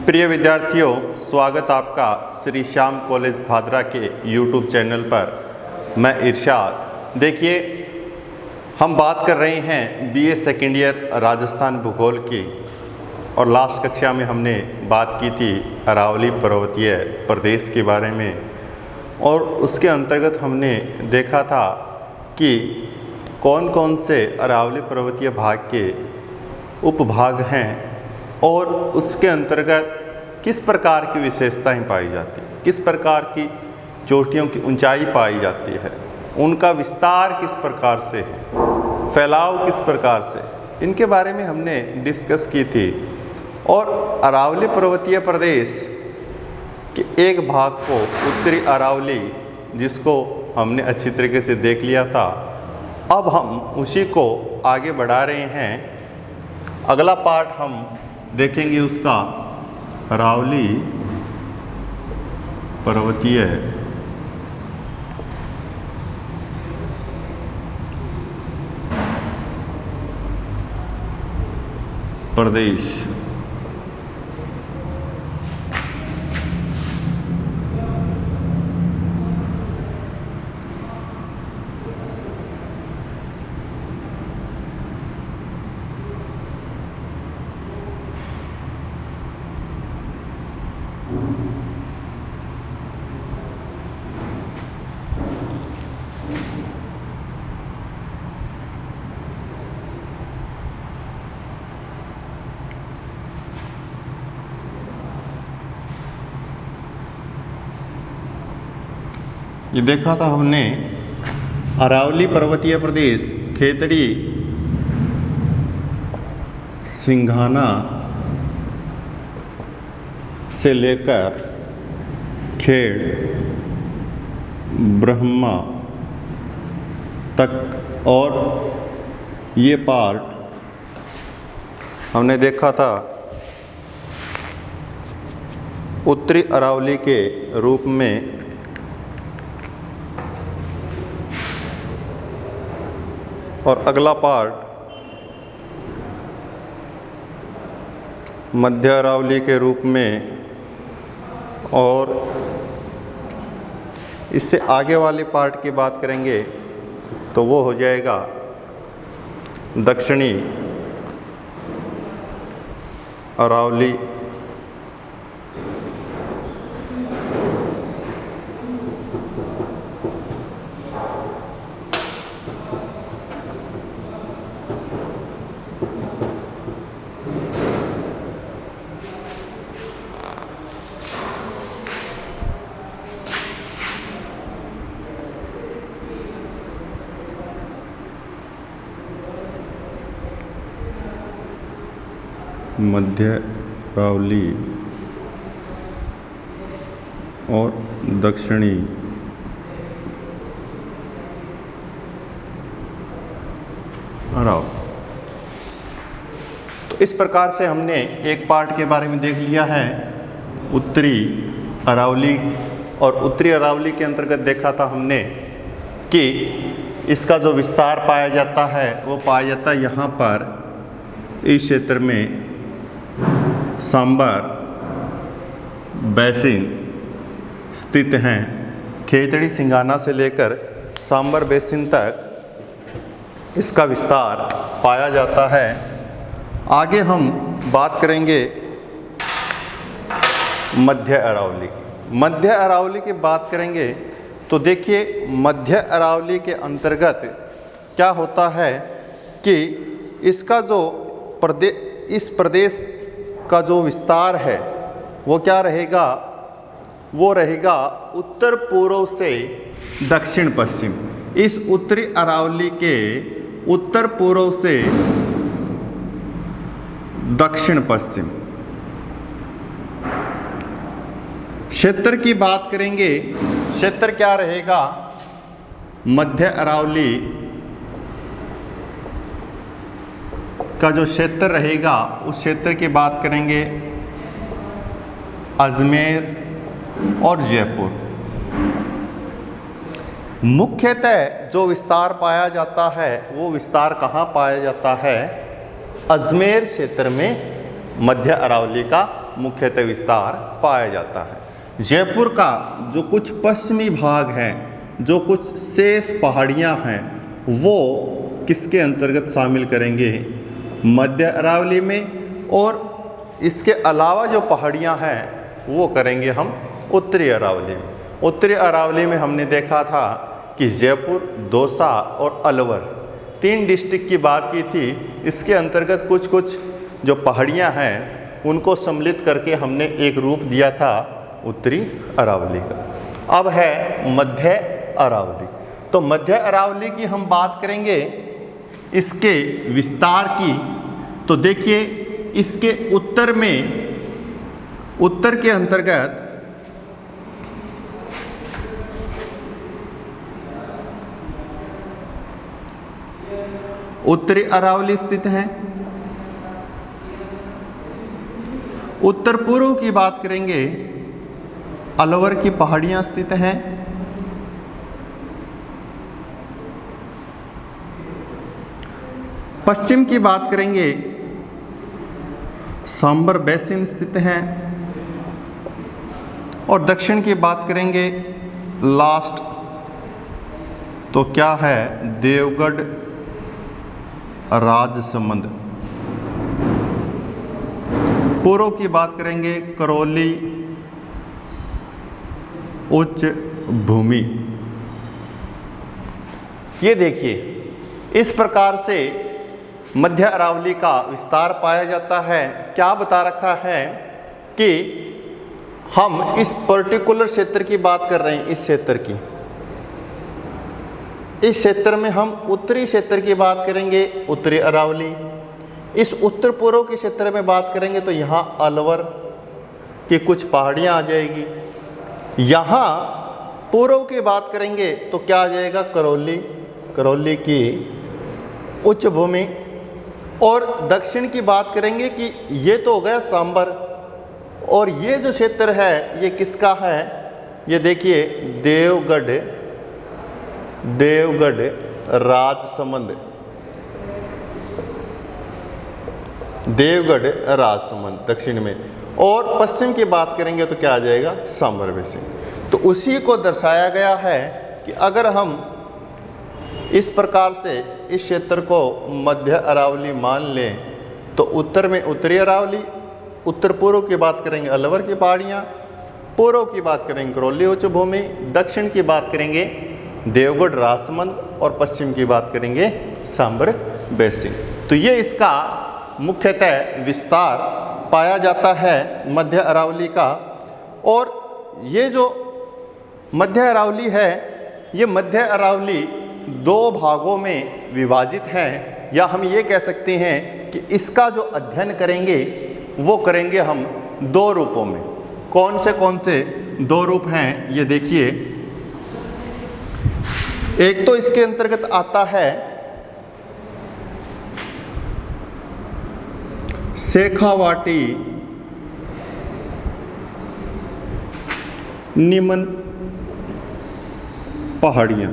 प्रिय विद्यार्थियों, स्वागत आपका श्री श्याम कॉलेज भादरा के YouTube चैनल पर। मैं इरशाद। देखिए, हम बात कर रहे हैं BA सेकेंड ईयर राजस्थान भूगोल की, और लास्ट कक्षा में हमने बात की थी अरावली पर्वतीय प्रदेश के बारे में, और उसके अंतर्गत हमने देखा था कि कौन कौन से अरावली पर्वतीय भाग के उपभाग हैं और उसके अंतर्गत किस प्रकार की विशेषताएं पाई जाती हैं, किस प्रकार की चोटियों की ऊंचाई पाई जाती है, उनका विस्तार किस प्रकार से है, फैलाव किस प्रकार से, इनके बारे में हमने डिस्कस की थी। और अरावली पर्वतीय प्रदेश के एक भाग को उत्तरी अरावली, जिसको हमने अच्छी तरीके से देख लिया था, अब हम उसी को आगे बढ़ा रहे हैं। अगला पार्ट हम देखेंगे उसका अरावली पर्वतीय प्रदेश। ये देखा था हमने अरावली पर्वतीय प्रदेश खेतड़ी, सिंघाना से लेकर खेड़, ब्रह्मा तक, और ये पार्ट हमने देखा था उत्तरी अरावली के रूप में। और अगला पार्ट मध्य अरावली के रूप में, और इससे आगे वाले पार्ट की बात करेंगे तो वो हो जाएगा दक्षिणी अरावली। मध्य अरावली और दक्षिणी अरावली। तो इस प्रकार से हमने एक पार्ट के बारे में देख लिया है, उत्तरी अरावली। और उत्तरी अरावली के अंतर्गत देखा था हमने कि इसका जो विस्तार पाया जाता है वो पाया जाता है यहाँ पर, इस क्षेत्र में सांबर बेसिन स्थित हैं। खेतड़ी सिंघाना से लेकर सांबर बेसिन तक इसका विस्तार पाया जाता है। आगे हम बात करेंगे मध्य अरावली। मध्य अरावली की बात करेंगे तो देखिए, मध्य अरावली के अंतर्गत क्या होता है कि इसका जो इस प्रदेश का जो विस्तार है वो क्या रहेगा, वो रहेगा उत्तर पूर्व से दक्षिण पश्चिम। इस उत्तरी अरावली के उत्तर पूर्व से दक्षिण पश्चिम क्षेत्र की बात करेंगे। क्षेत्र क्या रहेगा, मध्य अरावली का जो क्षेत्र रहेगा उस क्षेत्र की बात करेंगे अजमेर और जयपुर। मुख्यतः जो विस्तार पाया जाता है वो विस्तार कहाँ पाया जाता है, अजमेर क्षेत्र में मध्य अरावली का मुख्यतः विस्तार पाया जाता है। जयपुर का जो कुछ पश्चिमी भाग है, जो कुछ शेष पहाड़ियाँ हैं, वो किसके अंतर्गत शामिल करेंगे? मध्य अरावली में। और इसके अलावा जो पहाड़ियाँ हैं वो करेंगे हम उत्तरी अरावली में। उत्तरी अरावली में हमने देखा था कि जयपुर, दौसा और अलवर 3 डिस्ट्रिक्ट की बात की थी। इसके अंतर्गत कुछ कुछ जो पहाड़ियाँ हैं उनको सम्मिलित करके हमने एक रूप दिया था उत्तरी अरावली का। अब है मध्य अरावली। तो मध्य अरावली की हम बात करेंगे इसके विस्तार की। तो देखिए इसके उत्तर में, उत्तर के अंतर्गत उत्तरी अरावली स्थित है। उत्तर पूर्व की बात करेंगे, अलवर की पहाड़ियां स्थित हैं। पश्चिम की बात करेंगे, सांबर बेसिन स्थित हैं। और दक्षिण की बात करेंगे, लास्ट तो क्या है, देवगढ़ राजसमंद। पूर्व की बात करेंगे, करौली उच्च भूमि। ये देखिए इस प्रकार से मध्य अरावली का विस्तार पाया जाता है। क्या बता रखा है कि हम इस पर्टिकुलर क्षेत्र की बात कर रहे हैं, इस क्षेत्र की। इस क्षेत्र में हम उत्तरी क्षेत्र की बात करेंगे, उत्तरी अरावली। इस उत्तर पूर्व के क्षेत्र में बात करेंगे तो यहाँ अलवर की कुछ पहाड़ियाँ आ जाएगी। यहाँ पूर्व की बात करेंगे तो क्या आ जाएगा, करौली, करौली की उच्च भूमि। और दक्षिण की बात करेंगे कि ये तो हो गया सांबर। और ये जो क्षेत्र है ये किसका है, ये देखिए देवगढ़, देवगढ़ राजसमंद, देवगढ़ राजसमंद दक्षिण में। और पश्चिम की बात करेंगे तो क्या आ जाएगा, सांबर बेसिन। तो उसी को दर्शाया गया है कि अगर हम इस प्रकार से इस क्षेत्र को मध्य अरावली मान लें तो उत्तर में उत्तरी अरावली, उत्तर पूर्व की बात करेंगे अलवर की पहाड़ियाँ, पूर्व की बात करेंगे करौली उच्च भूमि, दक्षिण की बात करेंगे देवगढ़ राजसमंद और पश्चिम की बात करेंगे सांबर बेसिन। तो ये इसका मुख्यतः विस्तार पाया जाता है मध्य अरावली का। और ये जो मध्य अरावली है, ये मध्य अरावली 2 भागों में विभाजित है, या हम ये कह सकते हैं कि इसका जो अध्ययन करेंगे वो करेंगे हम 2 रूपों में। कौन से 2 रूप हैं ये देखिए। एक तो इसके अंतर्गत आता है शेखावाटी निमन पहाड़ियाँ।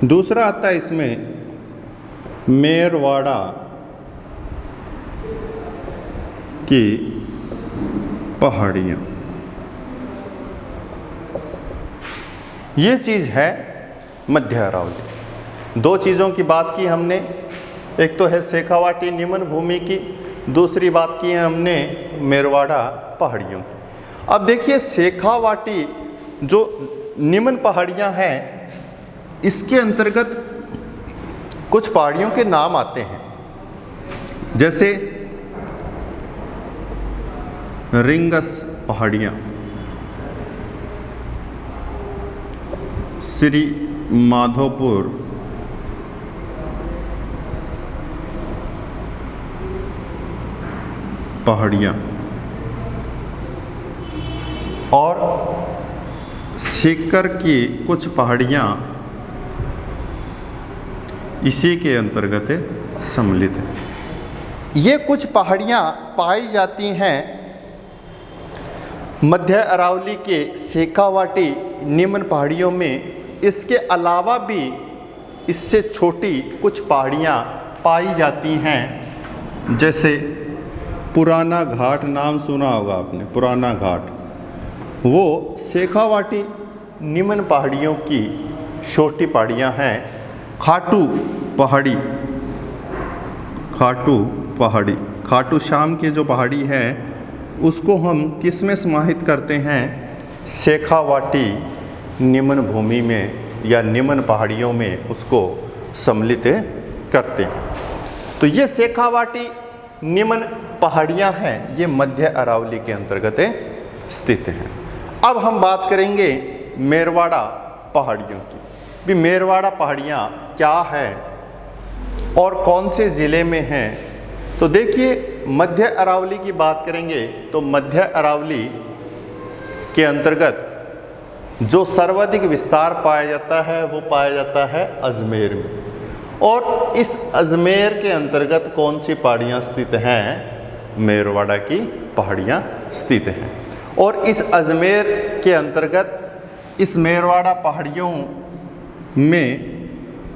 दूसरा आता है इसमें मेरवाड़ा की पहाड़ियाँ। ये चीज़ है मध्य अरावली। 2 चीज़ों की बात की हमने, एक तो है शेखावाटी निमन भूमि की, दूसरी बात की है हमने मेरवाड़ा पहाड़ियों की। अब देखिए शेखावाटी जो निमन पहाड़ियाँ हैं, इसके अंतर्गत कुछ पहाड़ियों के नाम आते हैं, जैसे रिंगस पहाड़ियाँ, श्री माधोपुर पहाड़ियाँ और सीकर की कुछ पहाड़ियाँ इसी के अंतर्गत सम्मिलित है। ये कुछ पहाड़ियाँ पाई जाती हैं मध्य अरावली के शेखावाटी निम्न पहाड़ियों में। इसके अलावा भी इससे छोटी कुछ पहाड़ियाँ पाई जाती हैं जैसे पुराना घाट नाम सुना होगा आपने, पुराना घाट, वो शेखावाटी निम्न पहाड़ियों की छोटी पहाड़ियाँ हैं। खाटू पहाड़ी, खाटू पहाड़ी, खाटू श्याम की जो पहाड़ी है उसको हम किस में समाहित करते हैं? शेखावाटी निम्न भूमि में या निम्न पहाड़ियों में उसको सम्मिलित करते हैं। तो ये शेखावाटी निम्न पहाड़ियाँ हैं, ये मध्य अरावली के अंतर्गत स्थित हैं। अब हम बात करेंगे मेरवाड़ा पहाड़ियों की। भी मेरवाड़ा पहाड़ियाँ क्या है और कौन से ज़िले में हैं? तो देखिए, मध्य अरावली की बात करेंगे तो मध्य अरावली के अंतर्गत जो सर्वाधिक विस्तार पाया जाता है वो पाया जाता है अजमेर में। और इस अजमेर के अंतर्गत कौन सी पहाड़ियाँ स्थित हैं? मेरवाड़ा की पहाड़ियाँ स्थित हैं। और इस अजमेर के अंतर्गत इस मेरवाड़ा पहाड़ियों में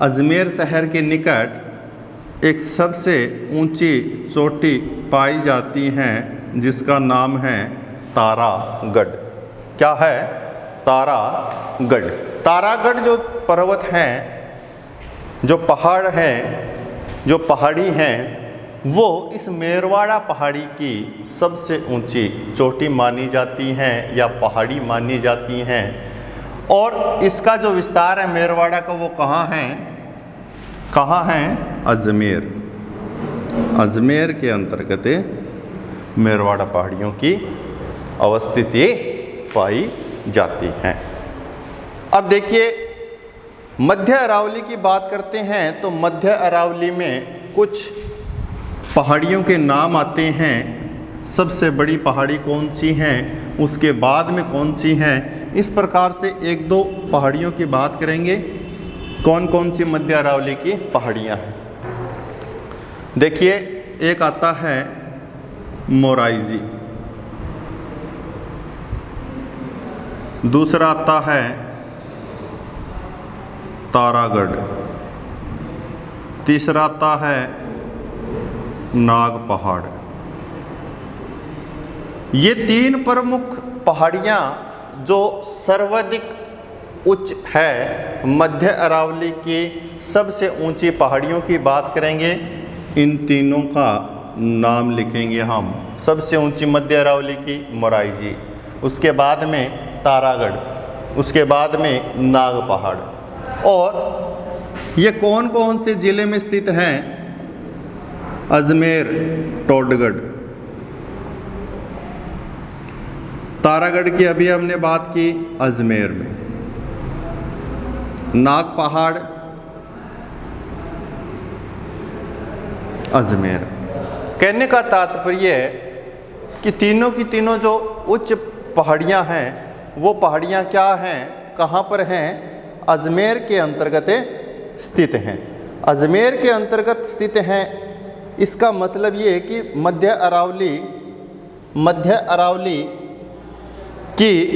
अजमेर शहर के निकट एक सबसे ऊंची चोटी पाई जाती हैं जिसका नाम है तारागढ़। क्या है? तारागढ़। तारागढ़ जो पर्वत हैं, जो पहाड़ हैं, जो पहाड़ी हैं, वो इस मेरवाड़ा पहाड़ी की सबसे ऊंची चोटी मानी जाती हैं या पहाड़ी मानी जाती हैं। और इसका जो विस्तार है मेरवाड़ा का, वो कहाँ है? कहाँ है? अजमेर। अजमेर के अंतर्गत मेरवाड़ा पहाड़ियों की अवस्थिति पाई जाती हैं। अब देखिए, मध्य अरावली की बात करते हैं तो मध्य अरावली में कुछ पहाड़ियों के नाम आते हैं। सबसे बड़ी पहाड़ी कौन सी हैं, उसके बाद में कौन सी हैं, इस प्रकार से एक दो पहाड़ियों की बात करेंगे। कौन कौन सी मध्य अरावली की पहाड़ियाँ हैं? देखिए, एक आता है मोराइजी, दूसरा आता है तारागढ़, तीसरा आता है नाग पहाड़। ये तीन प्रमुख पहाड़ियाँ जो सर्वाधिक उच्च है मध्य अरावली की सबसे ऊंची पहाड़ियों की बात करेंगे। इन तीनों का नाम लिखेंगे हम। सबसे ऊंची मध्य अरावली की मोराइजी, उसके बाद में तारागढ़, उसके बाद में नाग पहाड़। और ये कौन कौन से ज़िले में स्थित हैं? अजमेर, टोडगढ़। तारागढ़ की अभी हमने बात की, अजमेर में। नाग पहाड़, अजमेर। कहने का तात्पर्य है कि तीनों की तीनों जो उच्च पहाड़ियाँ हैं वो पहाड़ियाँ क्या हैं, कहाँ पर हैं? अजमेर के अंतर्गत स्थित हैं। अजमेर के अंतर्गत स्थित हैं, इसका मतलब ये है कि मध्य अरावली की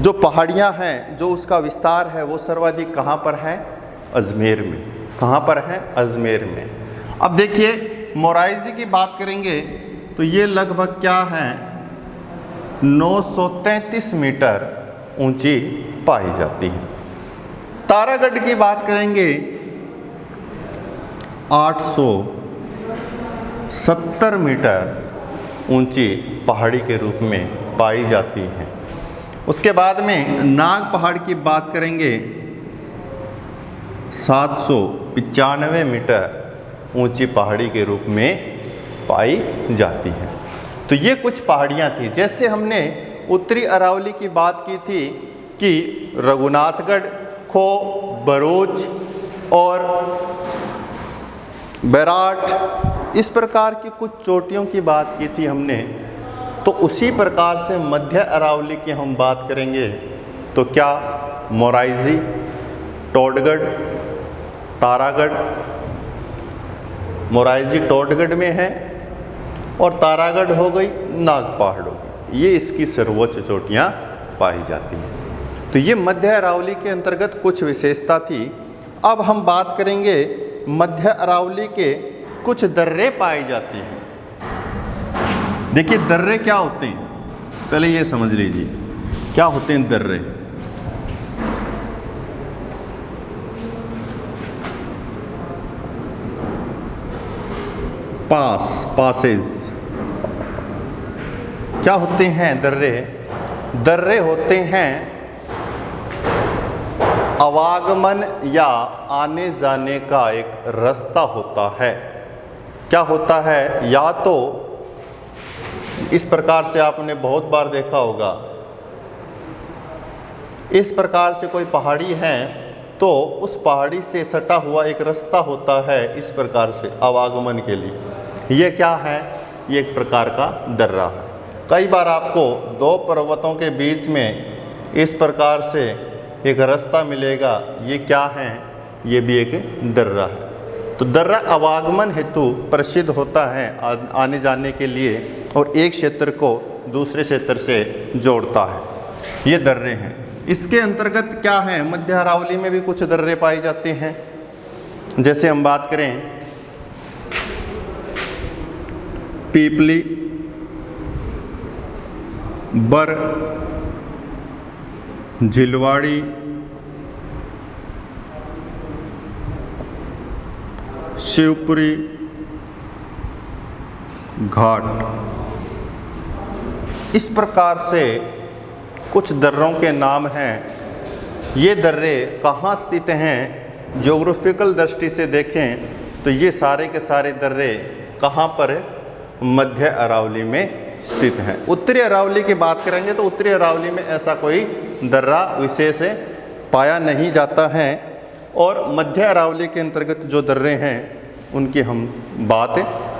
जो पहाड़ियाँ हैं, जो उसका विस्तार है, वो सर्वाधिक कहाँ पर है? अजमेर में। कहाँ पर है? अजमेर में। अब देखिए, मोराइजी की बात करेंगे तो ये लगभग क्या है? 933 मीटर ऊंची पाई जाती है। तारागढ़ की बात करेंगे 870 मीटर ऊंची पहाड़ी के रूप में पाई जाती है। उसके बाद में नाग पहाड़ की बात करेंगे 795 मीटर ऊंची पहाड़ी के रूप में पाई जाती है। तो ये कुछ पहाड़ियाँ थी। जैसे हमने उत्तरी अरावली की बात की थी कि रघुनाथगढ़, खो, बरोच और बैराट, इस प्रकार की कुछ चोटियों की बात की थी हमने। तो उसी प्रकार से मध्य अरावली की हम बात करेंगे तो क्या? मोराइजी, टोडगढ़, तारागढ़। मोराइजी टोडगढ़ में है और तारागढ़ हो गई, नाग पहाड़ हो गई। ये इसकी सर्वोच्च चोटियाँ पाई जाती हैं। तो ये मध्य अरावली के अंतर्गत कुछ विशेषता थी। अब हम बात करेंगे मध्य अरावली के कुछ दर्रे पाए जाते हैं। देखिए दर्रे क्या होते हैं, पहले ये समझ लीजिए क्या होते हैं दर्रे। पासेज क्या होते हैं दर्रे? दर्रे होते हैं आवागमन या आने जाने का एक रास्ता होता है। क्या होता है? या तो इस प्रकार से आपने बहुत बार देखा होगा, इस प्रकार से कोई पहाड़ी है तो उस पहाड़ी से सटा हुआ एक रास्ता होता है इस प्रकार से आवागमन के लिए। ये क्या है? ये एक प्रकार का दर्रा है। कई बार आपको दो पर्वतों के बीच में इस प्रकार से एक रास्ता मिलेगा, ये क्या है? ये भी एक दर्रा है। तो दर्रा आवागमन हेतु प्रसिद्ध होता है आने जाने के लिए और एक क्षेत्र को दूसरे क्षेत्र से जोड़ता है। ये दर्रे हैं। इसके अंतर्गत क्या है? मध्य अरावली में भी कुछ दर्रे पाए जाते हैं। जैसे हम बात करें पीपली, बर, झिलवाड़ी, शिवपुरी घाट, इस प्रकार से कुछ दर्रों के नाम हैं। ये दर्रे कहाँ स्थित हैं? ज्योग्राफिकल दृष्टि से देखें तो ये सारे के सारे दर्रे कहाँ पर? मध्य अरावली में स्थित हैं। उत्तरी अरावली की बात करेंगे तो उत्तरी अरावली में ऐसा कोई दर्रा विशेष पाया नहीं जाता है और मध्य अरावली के अंतर्गत जो दर्रे हैं उनकी हम बात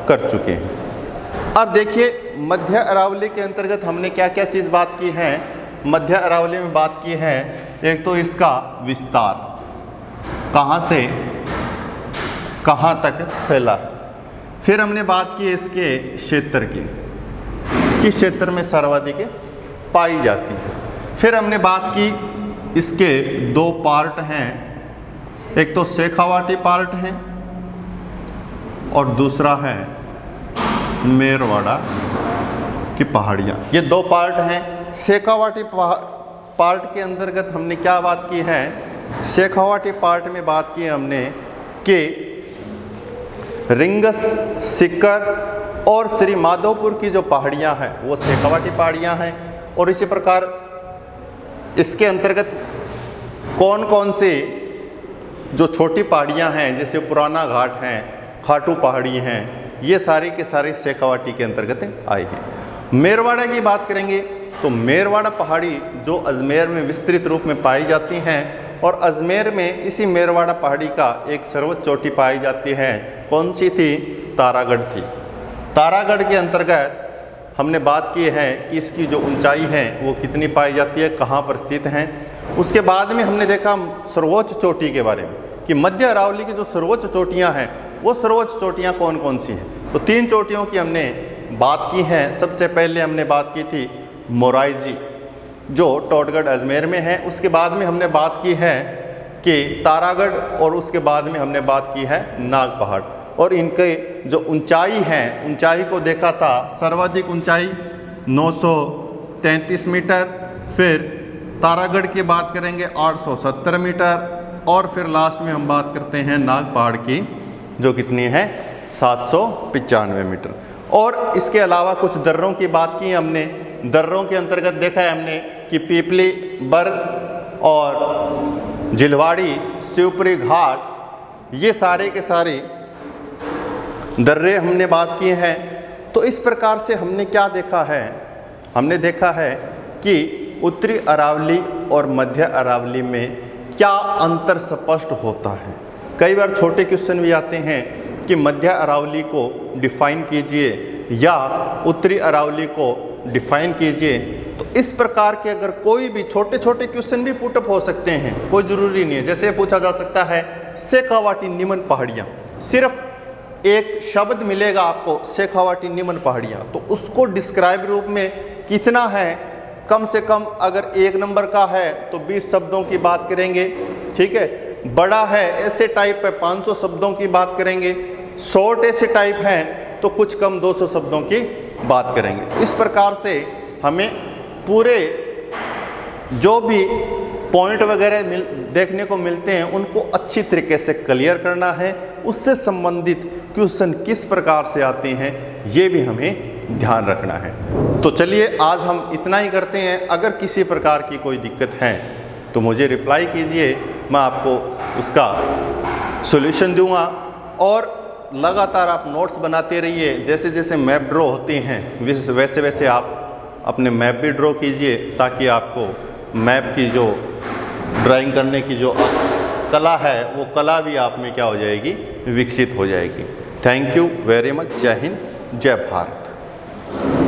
कर चुके हैं। अब देखिए मध्य अरावली के अंतर्गत हमने क्या क्या चीज़ बात की है। मध्य अरावली में बात की है एक तो इसका विस्तार, कहाँ से कहाँ तक फैला है। फिर हमने बात की इसके क्षेत्र की, किस क्षेत्र में सर्वाधिक पाई जाती है। फिर हमने बात की इसके दो पार्ट हैं, एक तो शेखावाटी पार्ट है और दूसरा है मेरवाड़ा की पहाड़ियाँ। ये दो पार्ट हैं। शेखावाटी पार्ट के अंतर्गत हमने क्या बात की है? शेखावाटी पार्ट में बात की हमने कि रिंगस, सिक्कर और श्री माधोपुर की जो पहाड़ियाँ हैं वो शेखावाटी पहाड़ियाँ हैं। और इसी प्रकार इसके अंतर्गत कौन कौन से जो छोटी पहाड़ियाँ हैं जैसे पुराना घाट हैं, खाटू पहाड़ी हैं, ये सारे के सारे शेखावाटी के अंतर्गत आए हैं। मेरवाड़ा की बात करेंगे तो मेरवाड़ा पहाड़ी जो अजमेर में विस्तृत रूप में पाई जाती हैं और अजमेर में इसी मेरवाड़ा पहाड़ी का एक सर्वोच्च चोटी पाई जाती है। कौन सी थी? तारागढ़ थी। तारागढ़ के अंतर्गत हमने बात की है कि इसकी जो ऊंचाई है वो कितनी पाई जाती है, कहाँ पर स्थित हैं। उसके बाद में हमने देखा सर्वोच्च चोटी के बारे में कि मध्य अरावली की जो सर्वोच्च चोटियाँ हैं वो सर्वोच्च चोटियाँ कौन कौन सी हैं। तो 3 चोटियों की हमने बात की है। सबसे पहले हमने बात की थी मोराइजी जो टोटगढ़ अजमेर में है। उसके बाद में हमने बात की है कि तारागढ़ और उसके बाद में हमने बात की है नाग पहाड़। और इनके जो ऊंचाई है, ऊंचाई को देखा था, सर्वाधिक ऊंचाई 933 मीटर। फिर तारागढ़ की बात करेंगे 870 मीटर और फिर लास्ट में हम बात करते हैं नाग पहाड़ की जो कितनी है 795 मीटर। और इसके अलावा कुछ दर्रों की बात की हमने। दर्रों के अंतर्गत देखा है हमने कि पीपली, बर्ग और झिलवाड़ी, शिवपुरी घाट, ये सारे के सारे दर्रे हमने बात किए हैं। तो इस प्रकार से हमने क्या देखा है? हमने देखा है कि उत्तरी अरावली और मध्य अरावली में क्या अंतर स्पष्ट होता है। कई बार छोटे क्वेश्चन भी आते हैं कि मध्य अरावली को डिफाइन कीजिए या उत्तरी अरावली को डिफाइन कीजिए। तो इस प्रकार के अगर कोई भी छोटे छोटे क्वेश्चन भी पुटअप हो सकते हैं, कोई ज़रूरी नहीं है। जैसे पूछा जा सकता है शेखावाटी निमन पहाड़ियाँ, सिर्फ एक शब्द मिलेगा आपको शेखावाटी निमन पहाड़ियाँ, तो उसको डिस्क्राइब रूप में कितना है, कम से कम अगर 1 नंबर का है तो 20 शब्दों की बात करेंगे, ठीक है। बड़ा है ऐसे टाइप पे 500 शब्दों की बात करेंगे। शॉर्ट ऐसे टाइप हैं तो कुछ कम 200 शब्दों की बात करेंगे। इस प्रकार से हमें पूरे जो भी पॉइंट वगैरह देखने को मिलते हैं उनको अच्छी तरीके से क्लियर करना है। उससे संबंधित क्वेश्चन किस प्रकार से आते हैं ये भी हमें ध्यान रखना है। तो चलिए आज हम इतना ही करते हैं। अगर किसी प्रकार की कोई दिक्कत है तो मुझे रिप्लाई कीजिए, मैं आपको उसका सॉल्यूशन दूंगा। और लगातार आप नोट्स बनाते रहिए। जैसे जैसे मैप ड्रॉ होते हैं वैसे वैसे आप अपने मैप भी ड्रॉ कीजिए, ताकि आपको मैप की जो ड्राइंग करने की जो कला है वो कला भी आप में क्या हो जाएगी, विकसित हो जाएगी। Thank you very much. जय हिंद, जय भारत।